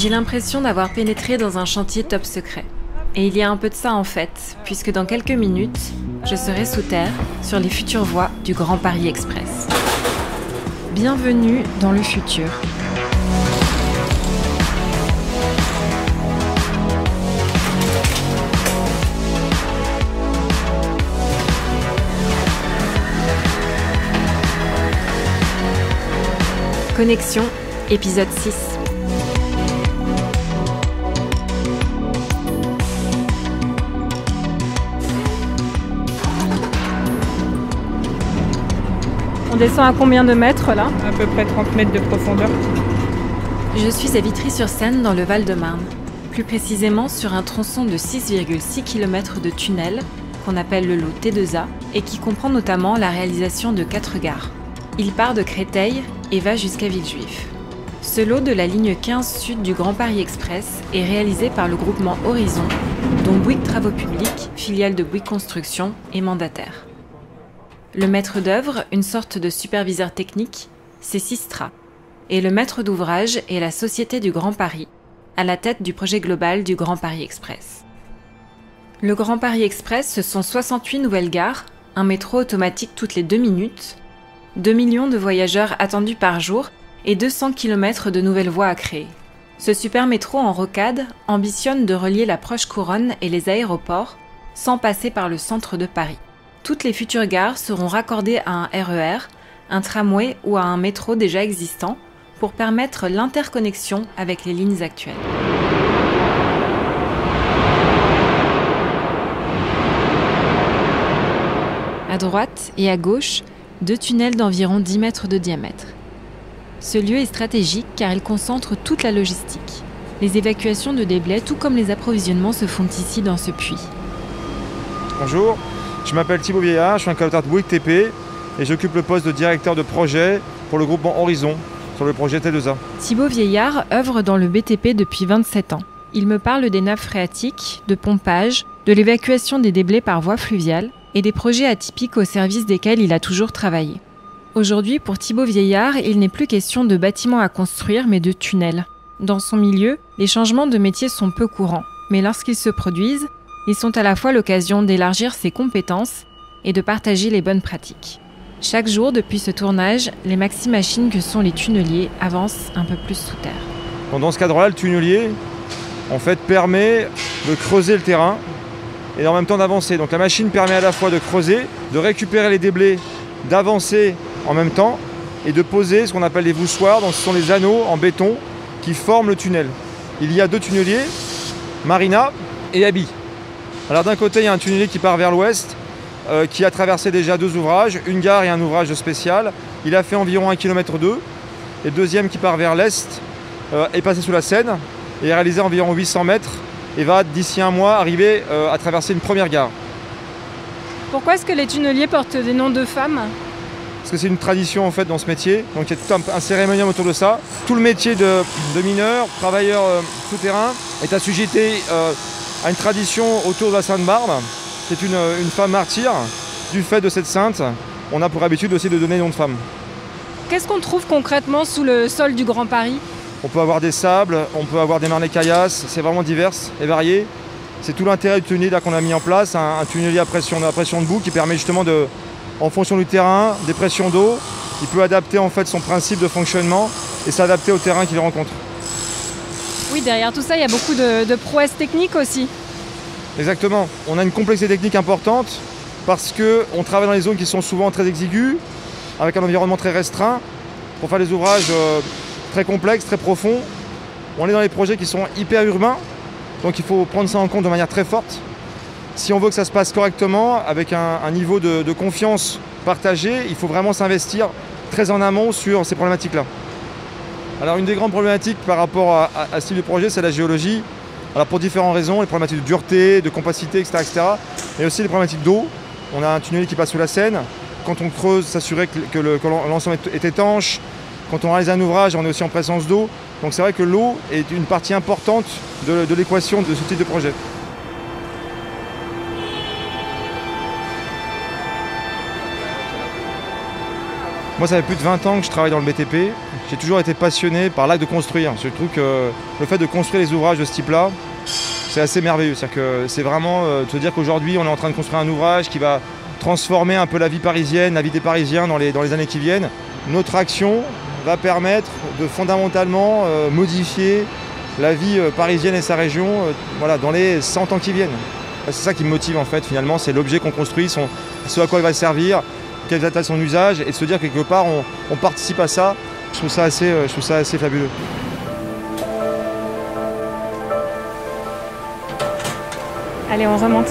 J'ai l'impression d'avoir pénétré dans un chantier top secret. Et il y a un peu de ça en fait, puisque dans quelques minutes, je serai sous terre, sur les futures voies du Grand Paris Express. Bienvenue dans le futur. Connexion, épisode 6. On descend à combien de mètres là? À peu près 30 mètres de profondeur. Je suis à Vitry-sur-Seine dans le Val-de-Marne. Plus précisément sur un tronçon de 6,6 km de tunnel qu'on appelle le lot T2A et qui comprend notamment la réalisation de 4 gares. Il part de Créteil et va jusqu'à Villejuif. Ce lot de la ligne 15 sud du Grand Paris Express est réalisé par le groupement Horizon, dont Bouygues Travaux Publics, filiale de Bouygues Construction, est mandataire. Le maître d'œuvre, une sorte de superviseur technique, c'est Systra. Et le maître d'ouvrage est la Société du Grand Paris, à la tête du projet global du Grand Paris Express. Le Grand Paris Express, ce sont 68 nouvelles gares, un métro automatique toutes les 2 minutes, 2 millions de voyageurs attendus par jour et 200 km de nouvelles voies à créer. Ce super métro en rocade ambitionne de relier la proche couronne et les aéroports sans passer par le centre de Paris. Toutes les futures gares seront raccordées à un RER, un tramway ou à un métro déjà existant pour permettre l'interconnexion avec les lignes actuelles. À droite et à gauche, 2 tunnels d'environ 10 mètres de diamètre. Ce lieu est stratégique car il concentre toute la logistique. Les évacuations de déblais tout comme les approvisionnements se font ici dans ce puits. Bonjour. Je m'appelle Thibaut Vieillard, je suis un collaborateur de Bouygues TP et j'occupe le poste de directeur de projet pour le groupement Horizon sur le projet T2A. Thibaut Vieillard œuvre dans le BTP depuis 27 ans. Il me parle des nappes phréatiques, de pompage, de l'évacuation des déblais par voie fluviale et des projets atypiques au service desquels il a toujours travaillé. Aujourd'hui, pour Thibaut Vieillard, il n'est plus question de bâtiments à construire mais de tunnels. Dans son milieu, les changements de métier sont peu courants, mais lorsqu'ils se produisent, ils sont à la fois l'occasion d'élargir ses compétences et de partager les bonnes pratiques. Chaque jour, depuis ce tournage, les maxi-machines que sont les tunneliers avancent un peu plus sous terre. Dans ce cadre-là, le tunnelier en fait, permet de creuser le terrain et en même temps d'avancer. Donc la machine permet à la fois de creuser, de récupérer les déblais, d'avancer en même temps et de poser ce qu'on appelle les voussoirs. Donc ce sont les anneaux en béton qui forment le tunnel. Il y a 2 tunneliers, Marina et Abi. Alors d'un côté, il y a un tunnelier qui part vers l'ouest, qui a traversé déjà 2 ouvrages, une gare et un ouvrage spécial. Il a fait environ 1,2 km. Et le deuxième qui part vers l'est est passé sous la Seine et a réalisé environ 800 mètres et va d'ici un mois arriver à traverser une première gare. Pourquoi est-ce que les tunneliers portent des noms de femmes? Parce que c'est une tradition en fait dans ce métier, donc il y a tout un cérémonial autour de ça. Tout le métier de mineur, travailleur souterrain est assujetti à une tradition autour de la Sainte Barbe. C'est une femme martyre. Du fait de cette sainte, on a pour habitude aussi de donner nom de femme. Qu'est-ce qu'on trouve concrètement sous le sol du Grand Paris? On peut avoir des sables, on peut avoir des marnais caillasses, c'est vraiment divers et varié. C'est tout l'intérêt du tunnelier qu'on a mis en place, un tunnelier à pression de boue qui permet justement de, en fonction du terrain, des pressions d'eau, il peut adapter en fait son principe de fonctionnement et s'adapter au terrain qu'il rencontre. Oui, derrière tout ça, il y a beaucoup de prouesses techniques aussi. Exactement. On a une complexité technique importante parce qu'on travaille dans des zones qui sont souvent très exiguës, avec un environnement très restreint, pour faire des ouvrages très complexes, très profonds. On est dans des projets qui sont hyper urbains, donc il faut prendre ça en compte de manière très forte. Si on veut que ça se passe correctement, avec un niveau de confiance partagé, il faut vraiment s'investir très en amont sur ces problématiques-là. Alors une des grandes problématiques par rapport à ce type de projet, c'est la géologie. Alors pour différentes raisons, les problématiques de dureté, de compacité, etc. Mais aussi les problématiques d'eau. On a un tunnel qui passe sous la Seine. Quand on creuse, s'assurer que l'ensemble est étanche. Quand on réalise un ouvrage, on est aussi en présence d'eau. Donc c'est vrai que l'eau est une partie importante de l'équation de ce type de projet. Moi, ça fait plus de 20 ans que je travaille dans le BTP. J'ai toujours été passionné par l'acte de construire. Je trouve que le fait de construire les ouvrages de ce type-là, c'est assez merveilleux. C'est-à-dire que c'est vraiment de se dire qu'aujourd'hui, on est en train de construire un ouvrage qui va transformer un peu la vie parisienne, la vie des Parisiens dans les années qui viennent. Notre action va permettre de fondamentalement modifier la vie parisienne et sa région voilà, dans les 100 ans qui viennent. C'est ça qui me motive en fait finalement, c'est l'objet qu'on construit, ce à quoi il va servir, quel va être son usage, et de se dire quelque part on participe à ça. Je trouve ça assez fabuleux. Allez, on remonte.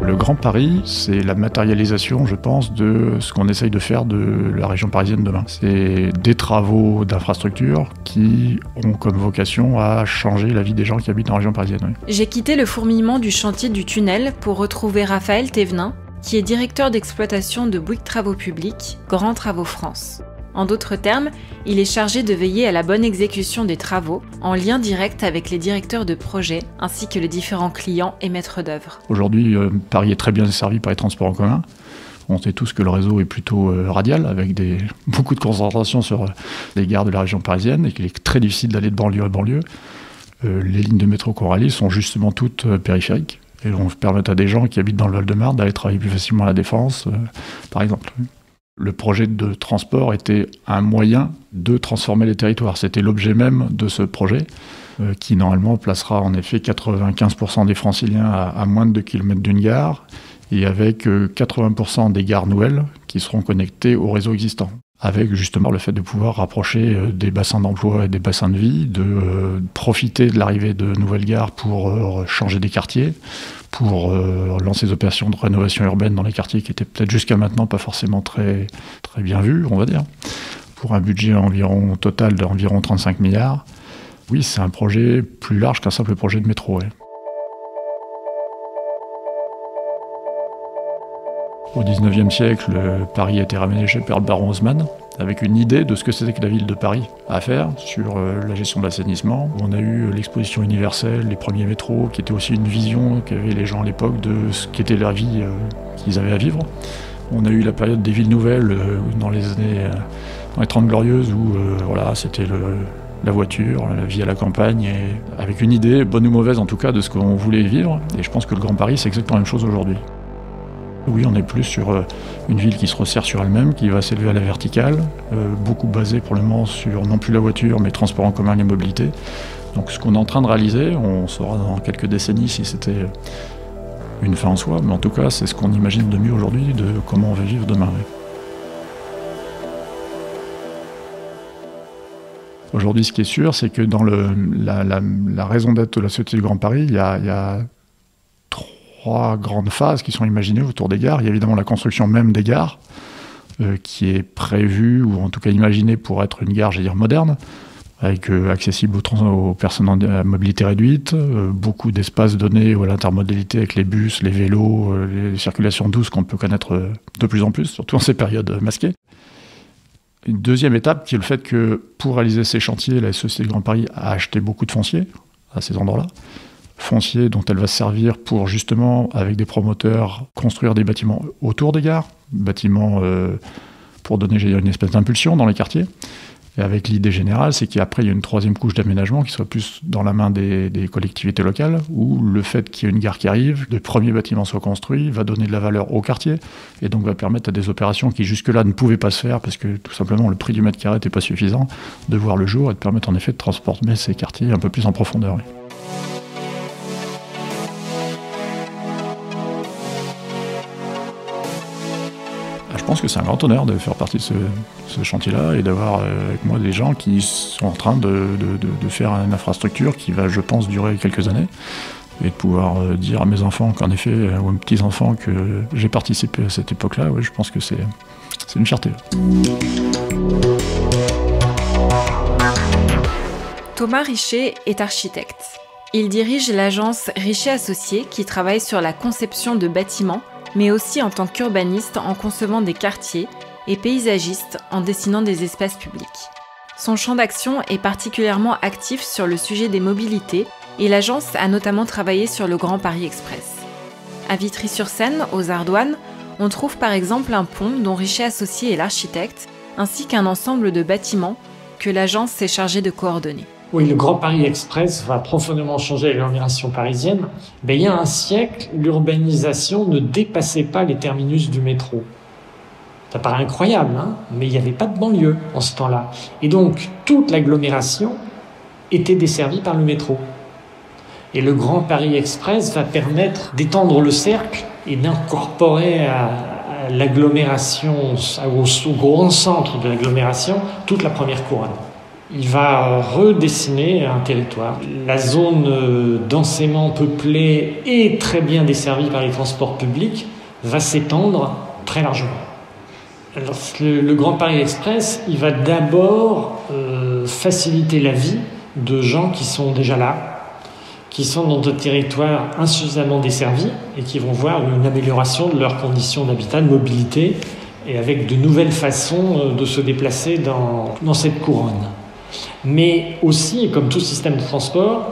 Le Grand Paris, c'est la matérialisation, je pense, de ce qu'on essaye de faire de la région parisienne demain. C'est des travaux d'infrastructure qui ont comme vocation à changer la vie des gens qui habitent dans la région parisienne. Oui. J'ai quitté le fourmillement du chantier du tunnel pour retrouver Raphaël Thévenin, qui est directeur d'exploitation de Bouygues Travaux Publics, Grands Travaux France. En d'autres termes, il est chargé de veiller à la bonne exécution des travaux, en lien direct avec les directeurs de projet, ainsi que les différents clients et maîtres d'œuvre. Aujourd'hui, Paris est très bien desservi par les transports en commun. On sait tous que le réseau est plutôt radial, avec beaucoup de concentration sur les gares de la région parisienne, et qu'il est très difficile d'aller de banlieue à banlieue. Les lignes de métro qu'on réalise sont justement toutes périphériques, et vont permettre à des gens qui habitent dans le Val-de-Marne d'aller travailler plus facilement à la Défense, par exemple. Le projet de transport était un moyen de transformer les territoires. C'était l'objet même de ce projet, qui normalement placera en effet 95% des franciliens à moins de 2 km d'une gare, et avec 80% des gares nouvelles qui seront connectées au réseau existant. Avec justement le fait de pouvoir rapprocher des bassins d'emploi et des bassins de vie, de profiter de l'arrivée de nouvelles gares pour changer des quartiers, pour lancer des opérations de rénovation urbaine dans les quartiers qui étaient peut-être jusqu'à maintenant pas forcément très, très bien vus, on va dire, pour un budget total d'environ 35 milliards. Oui, c'est un projet plus large qu'un simple projet de métro. Ouais. Au XIXe siècle, Paris a été raménagé par le baron Haussmann, avec une idée de ce que c'était que la ville de Paris à faire sur la gestion de l'assainissement. On a eu l'exposition universelle, les premiers métros, qui était aussi une vision qu'avaient les gens à l'époque de ce qu'était la vie qu'ils avaient à vivre. On a eu la période des villes nouvelles dans les 30 glorieuses, où voilà, c'était la voiture, la vie à la campagne, et avec une idée, bonne ou mauvaise en tout cas, de ce qu'on voulait vivre. Et je pense que le Grand Paris, c'est exactement la même chose aujourd'hui. Oui, on est plus sur une ville qui se resserre sur elle-même, qui va s'élever à la verticale, beaucoup basée pour le moment sur non plus la voiture, mais le transport en commun et les mobilités. Donc ce qu'on est en train de réaliser, on saura dans quelques décennies si c'était une fin en soi, mais en tout cas, c'est ce qu'on imagine de mieux aujourd'hui, de comment on va vivre demain. Oui. Aujourd'hui, ce qui est sûr, c'est que dans la raison d'être de la Société du Grand Paris, il y a 3 grandes phases qui sont imaginées autour des gares. Il y a évidemment la construction même des gares, qui est prévue, ou en tout cas imaginée pour être une gare, j'allais dire, moderne, avec accessible aux personnes à mobilité réduite, beaucoup d'espaces donnés à l'intermodalité avec les bus, les vélos, les circulations douces qu'on peut connaître de plus en plus, surtout en ces périodes masquées. Une deuxième étape qui est le fait que pour réaliser ces chantiers, la Société du Grand Paris a acheté beaucoup de foncier à ces endroits-là. Foncier dont elle va se servir pour justement, avec des promoteurs, construire des bâtiments autour des gares, bâtiments pour donner une espèce d'impulsion dans les quartiers. Et avec l'idée générale, c'est qu'après, il y a une 3e couche d'aménagement qui soit plus dans la main des collectivités locales, où le fait qu'il y ait une gare qui arrive, le premier bâtiment soit construit, va donner de la valeur au quartier, et donc va permettre à des opérations qui jusque-là ne pouvaient pas se faire, parce que tout simplement le prix du mètre carré n'était pas suffisant, de voir le jour et de permettre en effet de transformer ces quartiers un peu plus en profondeur. Oui. Je pense que c'est un grand honneur de faire partie de ce chantier-là et d'avoir avec moi des gens qui sont en train de faire une infrastructure qui va, je pense, durer quelques années, et de pouvoir dire à mes enfants qu'en effet, ou à mes petits-enfants, que j'ai participé à cette époque-là. Ouais, je pense que c'est une fierté. Thomas Richer est architecte. Il dirige l'agence Richer Associés qui travaille sur la conception de bâtiments, mais aussi en tant qu'urbaniste en concevant des quartiers et paysagiste en dessinant des espaces publics. Son champ d'action est particulièrement actif sur le sujet des mobilités et l'agence a notamment travaillé sur le Grand Paris Express. À Vitry-sur-Seine, aux Ardoines, on trouve par exemple un pont dont Richet Associés est l'architecte, ainsi qu'un ensemble de bâtiments que l'agence s'est chargée de coordonner. Oui, le Grand Paris Express va profondément changer l'agglomération parisienne. Il y a un siècle, l'urbanisation ne dépassait pas les terminus du métro. Ça paraît incroyable, mais il n'y avait pas de banlieue en ce temps-là. Et donc, toute l'agglomération était desservie par le métro. Et le Grand Paris Express va permettre d'étendre le cercle et d'incorporer à l'agglomération, au grand centre de l'agglomération, toute la première couronne. Il va redessiner un territoire. La zone densément peuplée et très bien desservie par les transports publics va s'étendre très largement. Alors, le Grand Paris Express, il va d'abord faciliter la vie de gens qui sont déjà là, qui sont dans des territoires insuffisamment desservis et qui vont voir une amélioration de leurs conditions d'habitat, de mobilité, et avec de nouvelles façons de se déplacer dans cette couronne. Mais aussi, comme tout système de transport,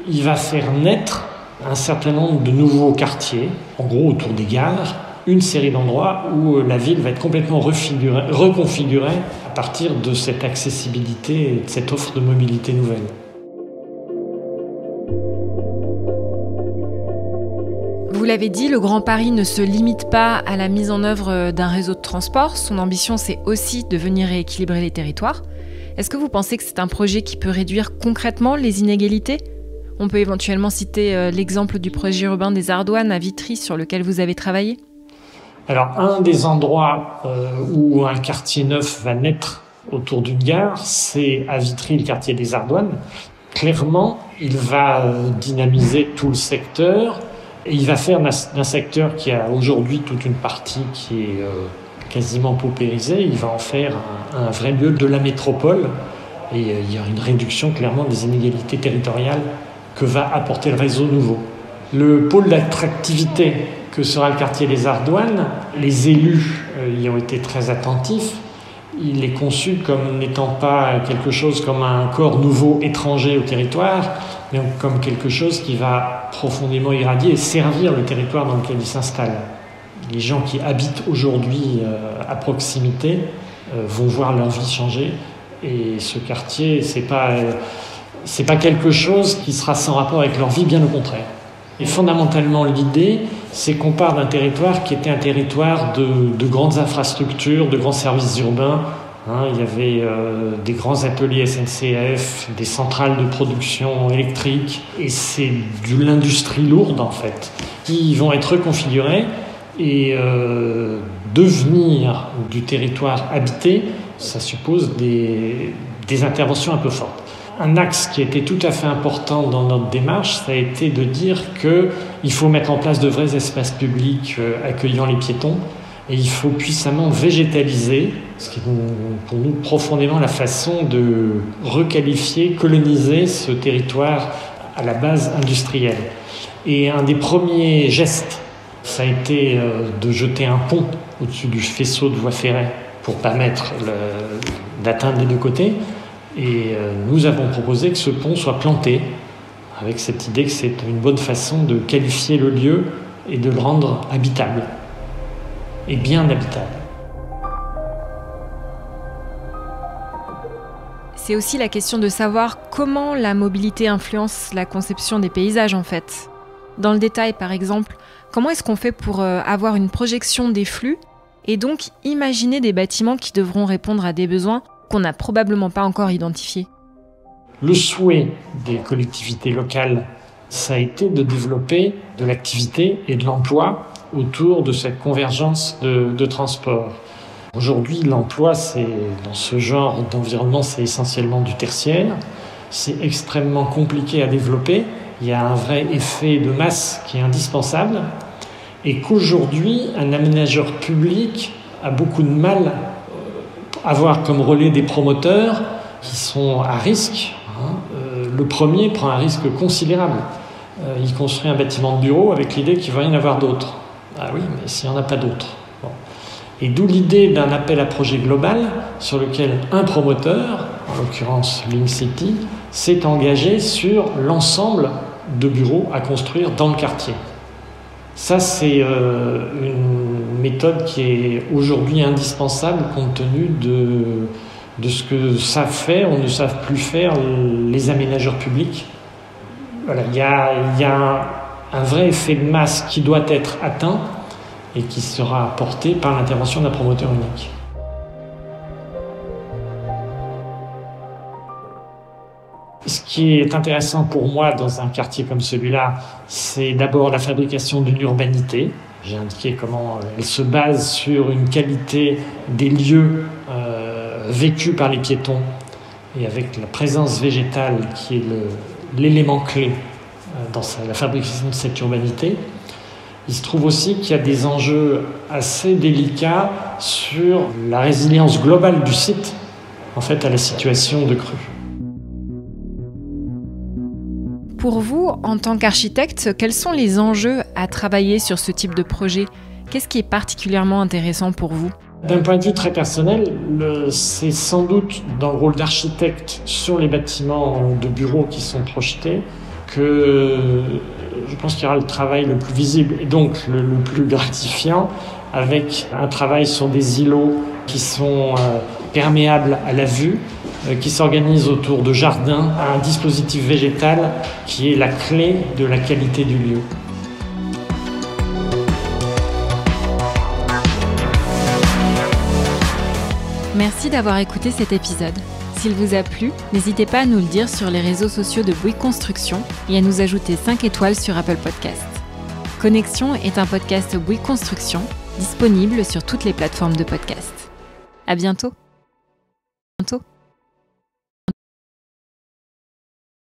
il va faire naître un certain nombre de nouveaux quartiers, en gros autour des gares, une série d'endroits où la ville va être complètement reconfigurée à partir de cette accessibilité et de cette offre de mobilité nouvelle. Vous l'avez dit, le Grand Paris ne se limite pas à la mise en œuvre d'un réseau de transport. Son ambition, c'est aussi de venir rééquilibrer les territoires. Est-ce que vous pensez que c'est un projet qui peut réduire concrètement les inégalités ? On peut éventuellement citer l'exemple du projet urbain des Ardoines à Vitry sur lequel vous avez travaillé. Alors, un des endroits où un quartier neuf va naître autour d'une gare, c'est à Vitry, le quartier des Ardoines. Clairement, il va dynamiser tout le secteur. Et il va faire d'un secteur qui a aujourd'hui toute une partie qui est quasiment paupérisée, il va en faire un vrai lieu de la métropole. Et il y a une réduction clairement des inégalités territoriales que va apporter le réseau nouveau. Le pôle d'attractivité que sera le quartier des Ardoines, les élus y ont été très attentifs. Il est conçu comme n'étant pas quelque chose comme un corps nouveau étranger au territoire, mais comme quelque chose qui va profondément irradier et servir le territoire dans lequel il s'installe. Les gens qui habitent aujourd'hui à proximité vont voir leur vie changer. Et ce quartier, c'est pas quelque chose qui sera sans rapport avec leur vie, bien au contraire. Et fondamentalement, l'idée, c'est qu'on part d'un territoire qui était un territoire de grandes infrastructures, de grands services urbains. Il y avait des grands ateliers SNCF, des centrales de production électrique, et c'est de l'industrie lourde, en fait, qui vont être reconfigurées et devenir du territoire habité, ça suppose des interventions un peu fortes. Un axe qui a été tout à fait important dans notre démarche, ça a été de dire qu'il faut mettre en place de vrais espaces publics accueillant les piétons et il faut puissamment végétaliser, ce qui est pour nous profondément la façon de requalifier, coloniser ce territoire à la base industrielle. Et un des premiers gestes, ça a été de jeter un pont au-dessus du faisceau de voies ferrées pour permettre d'atteindre les deux côtés. Et nous avons proposé que ce pont soit planté, avec cette idée que c'est une bonne façon de qualifier le lieu et de le rendre habitable, et bien habitable. C'est aussi la question de savoir comment la mobilité influence la conception des paysages en fait. Dans le détail par exemple, comment est-ce qu'on fait pour avoir une projection des flux et donc imaginer des bâtiments qui devront répondre à des besoins qu'on n'a probablement pas encore identifiés. Le souhait des collectivités locales, ça a été de développer de l'activité et de l'emploi autour de cette convergence de transport. Aujourd'hui, l'emploi, dans ce genre d'environnement, c'est essentiellement du tertiaire. C'est extrêmement compliqué à développer. Il y a un vrai effet de masse qui est indispensable. Et qu'aujourd'hui, un aménageur public a beaucoup de mal avoir comme relais des promoteurs qui sont à risque. Le premier prend un risque considérable. Il construit un bâtiment de bureau avec l'idée qu'il ne va rien avoir d'autre. Ah oui, mais s'il n'y en a pas d'autre. Bon. Et d'où l'idée d'un appel à projet global sur lequel un promoteur en l'occurrence Link City, s'est engagé sur l'ensemble de bureaux à construire dans le quartier. Ça, c'est une méthode qui est aujourd'hui indispensable compte tenu de ce que savent faire ou ne savent plus faire les aménageurs publics. Voilà, il y a un vrai effet de masse qui doit être atteint et qui sera apporté par l'intervention d'un promoteur unique. Ce qui est intéressant pour moi dans un quartier comme celui-là, c'est d'abord la fabrication d'une urbanité. J'ai indiqué comment elle se base sur une qualité des lieux vécus par les piétons et avec la présence végétale qui est l'élément clé dans la fabrication de cette urbanité. Il se trouve aussi qu'il y a des enjeux assez délicats sur la résilience globale du site, en fait, à la situation de crue. Pour vous, en tant qu'architecte, quels sont les enjeux à travailler sur ce type de projet ? Qu'est-ce qui est particulièrement intéressant pour vous ? D'un point de vue très personnel, c'est sans doute dans le rôle d'architecte sur les bâtiments de bureaux qui sont projetés que je pense qu'il y aura le travail le plus visible et donc le plus gratifiant, avec un travail sur des îlots qui sont perméables à la vue, qui s'organisent autour de jardins, un dispositif végétal qui est la clé de la qualité du lieu. Merci d'avoir écouté cet épisode. S'il vous a plu, n'hésitez pas à nous le dire sur les réseaux sociaux de Bouygues Construction et à nous ajouter 5 étoiles sur Apple Podcasts. Connexion est un podcast Bouygues Construction, disponible sur toutes les plateformes de podcast. À bientôt.